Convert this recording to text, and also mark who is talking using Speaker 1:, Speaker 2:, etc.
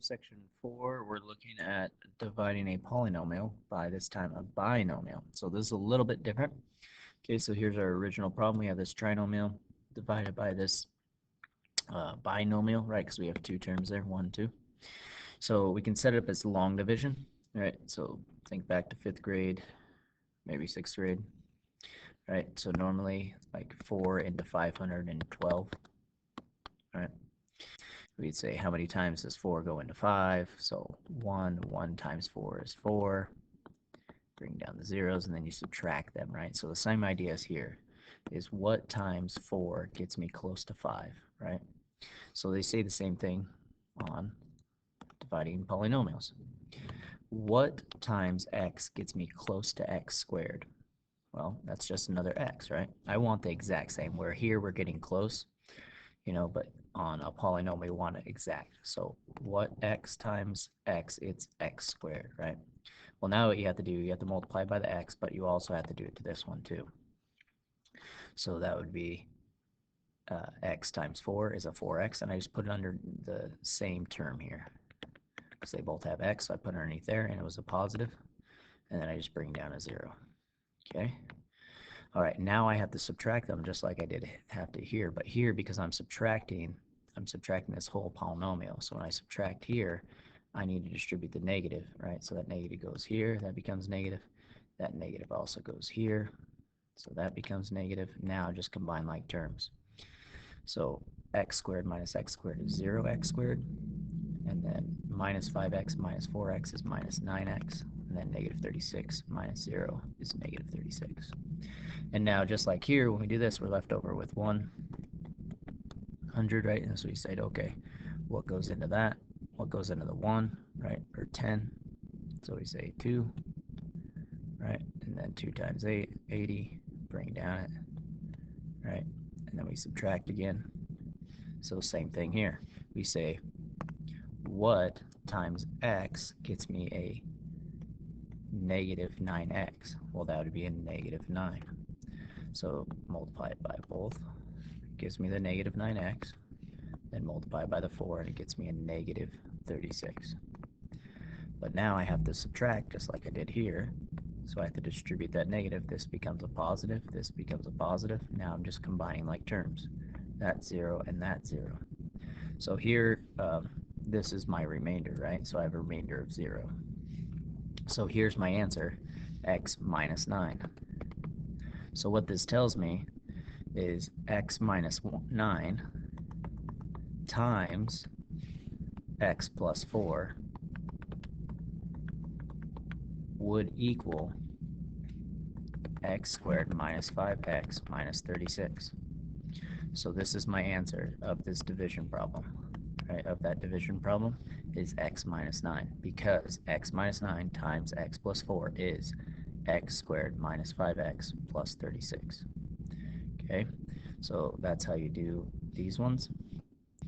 Speaker 1: section 4, we're looking at dividing a polynomial by, this time, a binomial. So this is a little bit different. Okay, so here's our original problem. We have this trinomial divided by this binomial, right? Because we have two terms there, 1, 2. So we can set it up as long division, right? So think back to 5th grade, maybe 6th grade, right? So normally like 4 into 512, right? We'd say how many times does 4 go into 5? So 1 times 4 is 4. Bring down the zeros, and then you subtract them, right? So the same idea is here, is what times 4 gets me close to 5, right? So they say the same thing on dividing polynomials. What times x gets me close to x squared? Well, that's just another x, right? I want the exact same, where here we're getting close, but on a polynomial we want it exact. So what x times x, it's x squared, right? Well, now what you have to do, you have to multiply by the x, but you also have to do it to this one too. So that would be x times 4 is a 4x, and I just put it under the same term here because they both have x, so I put it underneath there, and it was a positive, and then I just bring down a 0. Okay. All right, now I have to subtract them just like I did have to here, but here, because I'm subtracting this whole polynomial. So when I subtract here, I need to distribute the negative, right? So that negative goes here, that becomes negative. That negative also goes here, so that becomes negative. Now just combine like terms. So x squared minus x squared is 0x squared, and then minus 5x minus 4x is minus 9x, and then negative 36 minus 0 is negative 36. And now, just like here, when we do this, we're left over with 100, right? And so we said, okay, what goes into that? What goes into the 1, right? Or 10. So we say 2, right? And then 2 times 8, 80, bring down it, right? And then we subtract again. So same thing here. We say, what times x gets me a negative 9x? Well, that would be a negative 9. So multiply it by both. It gives me the negative 9x. Then multiply by the 4, and it gets me a negative 36. But now I have to subtract just like I did here. So I have to distribute that negative. This becomes a positive. This becomes a positive. Now I'm just combining like terms. That 0 and that 0. So here, this is my remainder, right? So I have a remainder of 0. So here's my answer, x minus 9. So what this tells me is x minus 9 times x plus 4 would equal x squared minus 5x minus 36. So this is my answer of this division problem, right? Of that division problem is x minus 9, because x minus 9 times x plus 4 is x squared minus 5x plus 36. Okay, so that's how you do these ones.